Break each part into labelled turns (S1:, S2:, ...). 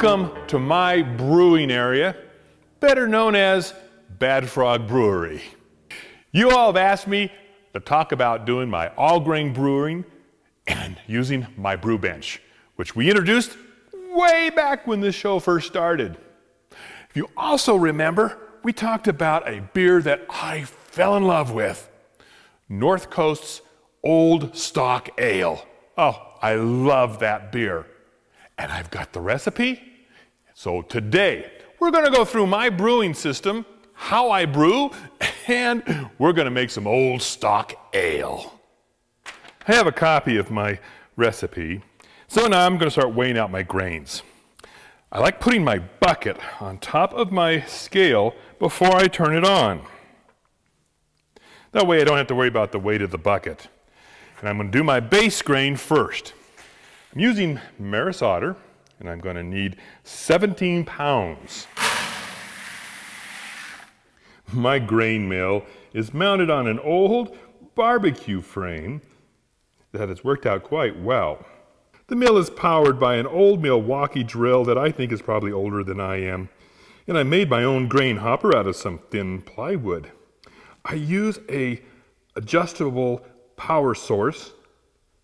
S1: Welcome to my brewing area, better known as Bad Frog Brewery. You all have asked me to talk about doing my all-grain brewing and using my brew bench, which we introduced way back when this show first started. If you also remember, we talked about a beer that I fell in love with, North Coast's Old Stock Ale. Oh, I love that beer. And I've got the recipe. So today, we're gonna go through my brewing system, how I brew, and we're gonna make some Old Stock Ale. I have a copy of my recipe. So now I'm gonna start weighing out my grains. I like putting my bucket on top of my scale before I turn it on. That way I don't have to worry about the weight of the bucket. And I'm gonna do my base grain first. I'm using Maris Otter, and I'm going to need 17 pounds. My grain mill is mounted on an old barbecue frame that has worked out quite well. The mill is powered by an old Milwaukee drill that I think is probably older than I am, and I made my own grain hopper out of some thin plywood. I use a adjustable power source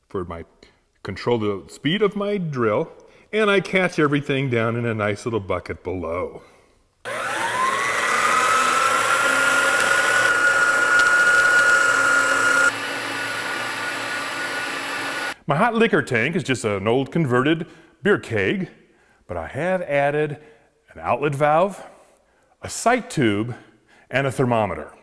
S1: for my control the speed of my drill, and I catch everything down in a nice little bucket below. My hot liquor tank is just an old converted beer keg, but I have added an outlet valve, a sight tube, and a thermometer.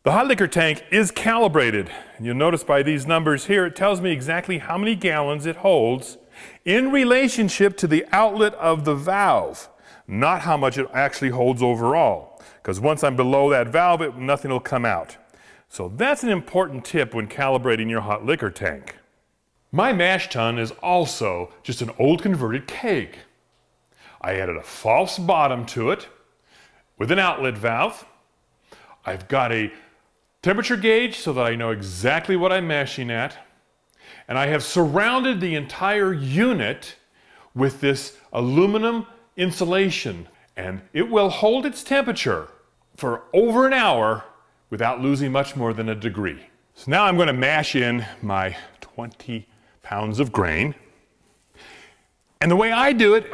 S1: The hot liquor tank is calibrated, and you'll notice by these numbers here, it tells me exactly how many gallons it holds in relationship to the outlet of the valve, not how much it actually holds overall, because once I'm below that valve, nothing will come out. So that's an important tip when calibrating your hot liquor tank. My mash tun is also just an old converted keg. I added a false bottom to it with an outlet valve. I've got a temperature gauge so that I know exactly what I'm mashing at. And I have surrounded the entire unit with this aluminum insulation, and it will hold its temperature for over an hour without losing much more than a degree. So now I'm going to mash in my 20 pounds of grain. And the way I do it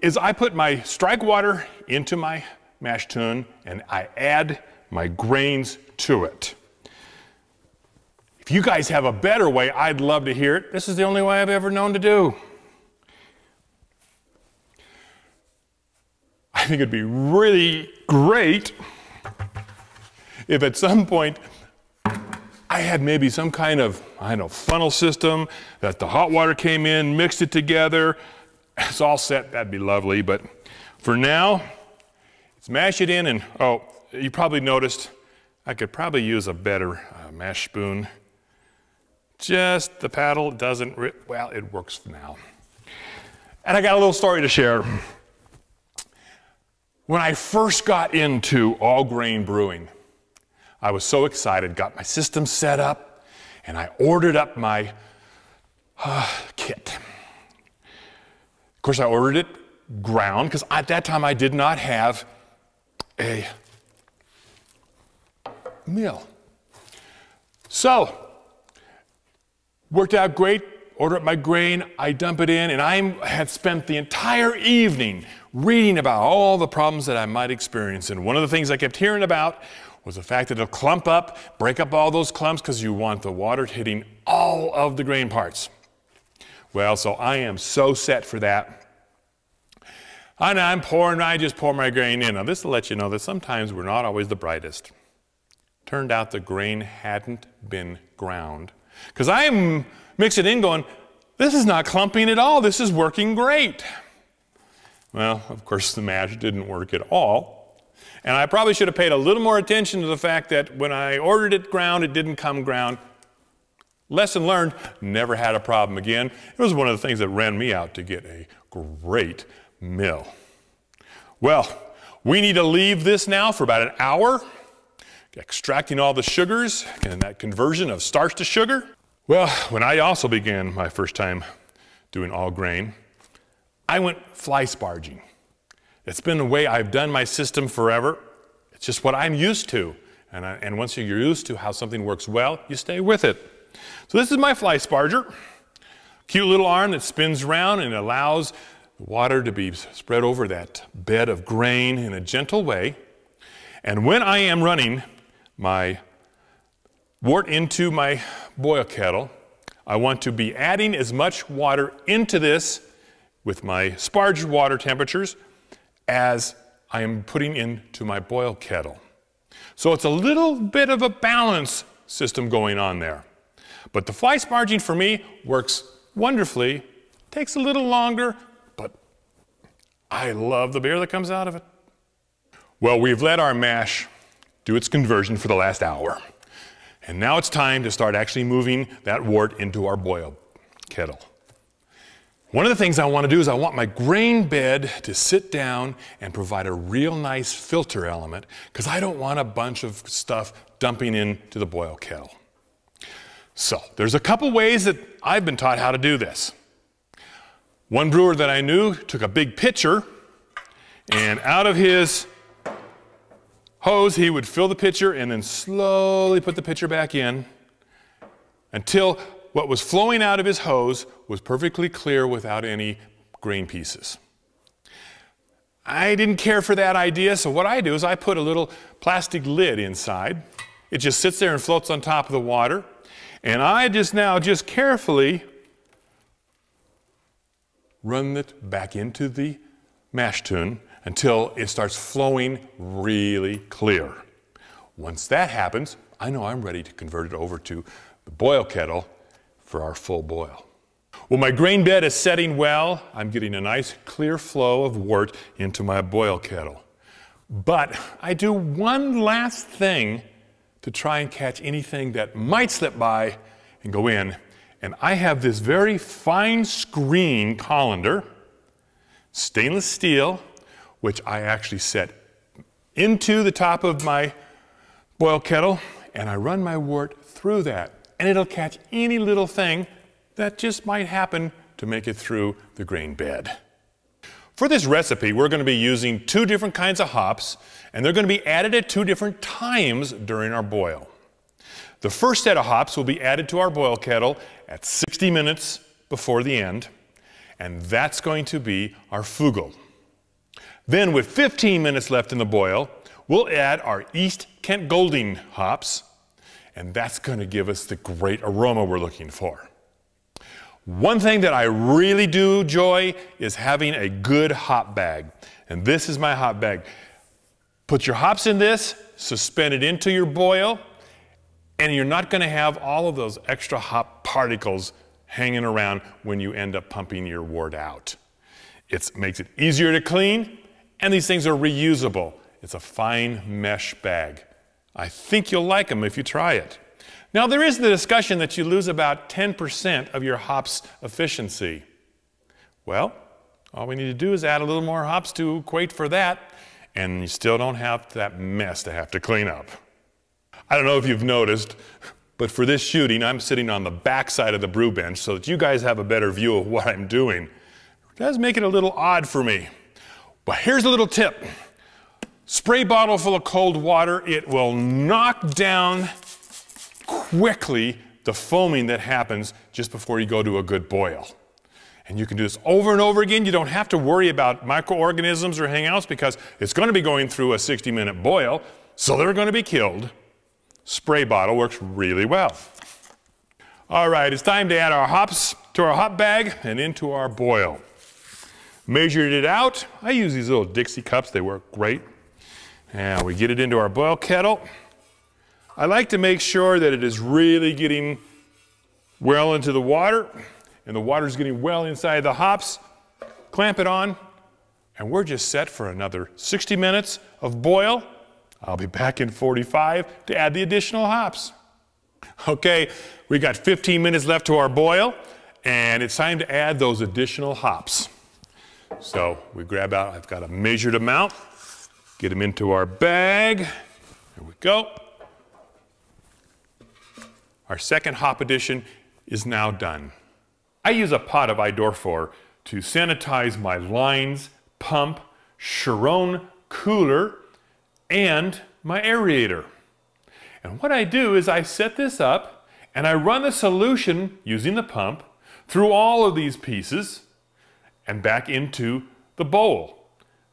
S1: is I put my strike water into my mash tun and I add my grains to it. If you guys have a better way, I'd love to hear it. This is the only way I've ever known to do. I think it'd be really great if at some point I had maybe some kind of, I don't know, funnel system that the hot water came in, mixed it together. It's all set, that'd be lovely. But for now, let's mash it in and, oh, you probably noticed I could probably use a better mash spoon. Just the paddle doesn't, well, it works for now. And I got a little story to share. When I first got into all grain brewing, I was so excited, got my system set up, and I ordered up my kit. Of course, I ordered it ground, because at that time I did not have a mill. So, worked out great, order up my grain, I dump it in, and I had spent the entire evening reading about all the problems that I might experience. And one of the things I kept hearing about was the fact that it'll clump up, break up all those clumps because you want the water hitting all of the grain parts. Well, so I am so set for that. And I just pour my grain in. Now this will let you know that sometimes we're not always the brightest. Turned out the grain hadn't been ground. Because I'm mixing it in going, this is not clumping at all, this is working great. Well, of course the mash didn't work at all. And I probably should have paid a little more attention to the fact that when I ordered it ground, it didn't come ground. Lesson learned, never had a problem again. It was one of the things that ran me out to get a great mill. Well, we need to leave this now for about an hour, extracting all the sugars and that conversion of starch to sugar. Well, when I also began my first time doing all grain, I went fly sparging. It's been the way I've done my system forever. It's just what I'm used to. And once you're used to how something works well, you stay with it. So this is my fly sparger. Cute little arm that spins around and allows the water to be spread over that bed of grain in a gentle way. And when I am running my wort into my boil kettle, I want to be adding as much water into this with my sparge water temperatures as I am putting into my boil kettle. So it's a little bit of a balance system going on there. But the fly sparging for me works wonderfully. Takes a little longer, but I love the beer that comes out of it. Well, we've let our mash do its conversion for the last hour. And now it's time to start actually moving that wort into our boil kettle. One of the things I want to do is I want my grain bed to sit down and provide a real nice filter element, because I don't want a bunch of stuff dumping into the boil kettle. So there's a couple ways that I've been taught how to do this. One brewer that I knew took a big pitcher, and out of his hose he would fill the pitcher and then slowly put the pitcher back in until what was flowing out of his hose was perfectly clear without any grain pieces. I didn't care for that idea, so what I do is I put a little plastic lid inside. It just sits there and floats on top of the water. And I just carefully run it back into the mash tun until it starts flowing really clear. Once that happens, I know I'm ready to convert it over to the boil kettle for our full boil. Well, my grain bed is setting well. I'm getting a nice clear flow of wort into my boil kettle. But I do one last thing to try and catch anything that might slip by and go in. And I have this very fine screen colander, stainless steel, which I actually set into the top of my boil kettle, and I run my wort through that. And it'll catch any little thing that just might happen to make it through the grain bed. For this recipe, we're going to be using 2 different kinds of hops, and they're going to be added at 2 different times during our boil. The first set of hops will be added to our boil kettle at 60 minutes before the end, and that's going to be our Fugel. Then with 15 minutes left in the boil, we'll add our East Kent Golding hops, and that's going to give us the great aroma we're looking for. One thing that I really do enjoy is having a good hop bag. And this is my hop bag. Put your hops in this, suspend it into your boil, and you're not going to have all of those extra hop particles hanging around when you end up pumping your wort out. It makes it easier to clean, and these things are reusable. It's a fine mesh bag. I think you'll like them if you try it. Now, there is the discussion that you lose about 10% of your hops efficiency. Well, all we need to do is add a little more hops to equate for that, and you still don't have that mess to have to clean up. I don't know if you've noticed, but for this shooting, I'm sitting on the back side of the brew bench so that you guys have a better view of what I'm doing. It does make it a little odd for me. But here's a little tip. Spray bottle full of cold water. It will knock down quickly the foaming that happens just before you go to a good boil. And you can do this over and over again. You don't have to worry about microorganisms or anything else because it's going to be going through a 60-minute boil, so they're going to be killed. Spray bottle works really well. All right, it's time to add our hops to our hop bag and into our boil. Measured it out. I use these little Dixie cups. They work great. And we get it into our boil kettle. I like to make sure that it is really getting well into the water, and the water is getting well inside the hops. Clamp it on, and we're just set for another 60 minutes of boil. I'll be back in 45 to add the additional hops. Okay, we got 15 minutes left to our boil, and it's time to add those additional hops. So we grab out, I've got a measured amount, get them into our bag. There we go. Our second hop addition is now done. I use a pot of Idorfor to sanitize my lines, pump, Chiron cooler, and my aerator. And what I do is I set this up and I run the solution using the pump through all of these pieces and back into the bowl.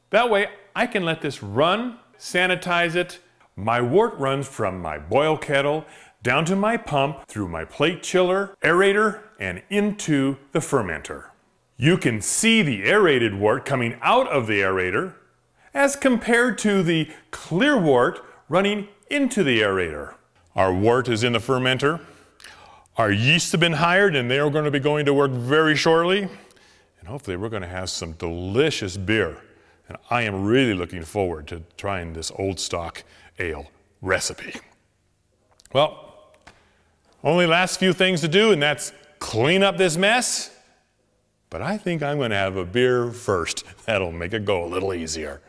S1: That way I can let this run, sanitize it. My wort runs from my boil kettle down to my pump, through my plate chiller, aerator, and into the fermenter. You can see the aerated wort coming out of the aerator as compared to the clear wort running into the aerator. Our wort is in the fermenter. Our yeasts have been hired and they are going to be going to work very shortly. And hopefully we're going to have some delicious beer. And I am really looking forward to trying this old stock ale recipe. Well, only last few things to do, and that's clean up this mess. But I think I'm going to have a beer first. That'll make it go a little easier.